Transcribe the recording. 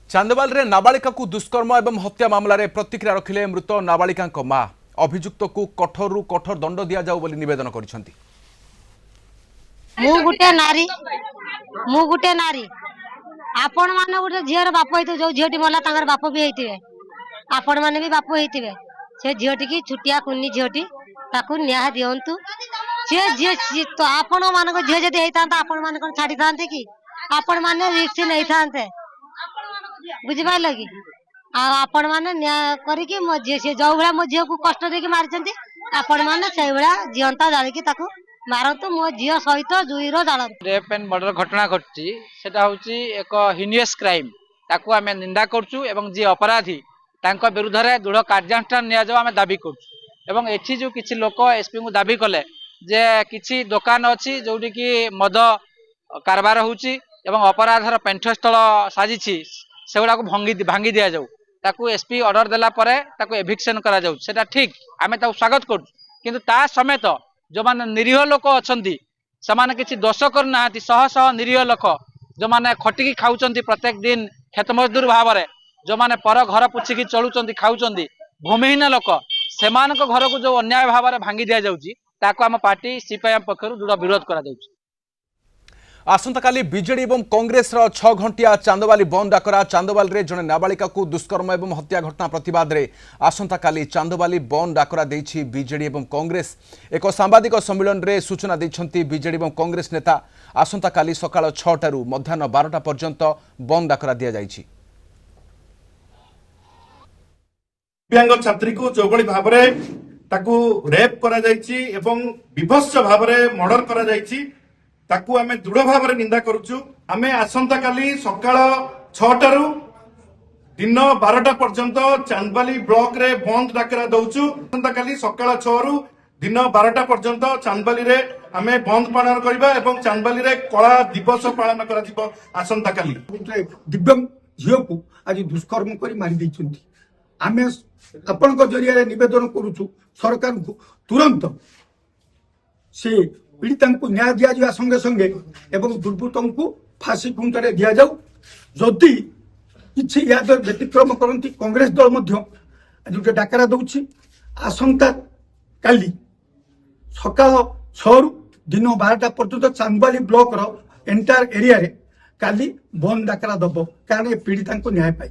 चांदवाल रे नाबालिका को दुष्कर्म एवं हत्या मामला रे प्रतिक्रिया रखिले मृत नाबालिका मां अभियुक्त को कठोर कठोर दंड दिया जाऊ बोली निवेदन करिसेंती। मु गुटे नारी आपण माने गुटे झीर बाप होइतो जो झीटी मला तांगर बाप भी हेतिवे आपण माने भी बाप हेतिवे से झीटी की छुटिया कुन्नी झीटी ताकू न्याय दियंतु जे जे तो आपण मानको झी जदी हेतांता आपण माने कोन छाडी थांते कि आपण माने रिक्स नै थांते बुझि पाइल कि आपण माने न्याय करी कि मो झी से जो भला मो झी को कष्ट दे कि मारचंती आपण माने से भला जीवंता जाली कि ताकू मारंतु मो झी सहित जुईरो जालन। रेप एंड मर्डर घटना घटची सेटा होची एक हिनियस क्राइम ताकू आमे निंदा करछु एवं जे अपराधी तांको विरुद्ध रे दृढ़ कार्यानुष्ठान निया जाव आमे दाबी करछु एवं एठी जो किछि लोक एसपी को दाबी कले जे किछि दुकान अछि जोडी कि मद कारबार होची एवं अपराधर पेंठस्थल साजिछि सेगुडा को भांगी दिया जाऊ ताकू एसपी ऑर्डर देला परे ताकू एविक्शन करा जाऊ सेटा ठीक आमे ताकू स्वागत करछु किंतु ता समेत जो माने निरीह लोक अछंती समान किछि दोष करना शह शह निरीह लोक जो माने खटिकी खाउचंती प्रत्येक दिन खेत मजदूर भाव में जो माने पर घर पुछिकी चलुचंती खाउचंती भूमिहीन लोक सेमानक घर को जो अन्याय भाव में भांगी दिया जाउची ताको हम पार्टी सीपीआईएम पक्षरु दृढ़ विरोध करा जाउची। आसंता काली बीजेडी एवं कांग्रेस 6 घंटिया चांदवाली बंद डाकरा चांदवाल रे जने नाबालिका को दुष्कर्म एवं हत्या घटना प्रतिवाद रे आसंता काली चांदवाली बंद डाकरा देछि बीजेडी एवं कांग्रेस। एक सांबादिक सम्मेलन रे सूचना दैछंती बीजेडी एवं कांग्रेस नेता आसंता काली सकाळ 6 टारू मध्याह्न 12टा पर्यंत बंद डाकरा दिया जाइछि। दिव्यांग छात्री को जोगली भाव में ताकू रेप करा जाइछि एवं विभत्स भाव में मर्डर करा जाइछि ताकू आमे दृढ़ भाव में निंदा करूछु। आमे आसंता काली सकाळ 6 रु दिन 12टा पर्यंत चांदवाली ब्लॉक रे बंद डाकरा दउछु। आसंता काली सकाळ 6 रु दिन 12टा पर्यंत चांदवाली रे आमे बंद पालन करबा एवं चांदवाली रे कला दिवस पालन करा जिवो। आसंता काली दिव्यांग झियो को आज दुष्कर्म करी मारी दैछंती। आमे आपनक जरिया निवेदन करूछु सरकार को तुरंत से पीड़िता को न्याय दिया जावा संगे संगे एवं दुर्बृत्तों को फांसी खुंटारे दिया जाऊ। जदि किछि याद व्यतिक्रम करती कांग्रेस दल मध्य आज गोटे डाकरा दउछि आसंता काली सकाळ 6 रु दिन 12टा पर्यंत चांदवाली ब्लॉक रो एंटायर एरिया रे काली बंद डाकरा दबो कारण पीड़िता को न्याय पाई।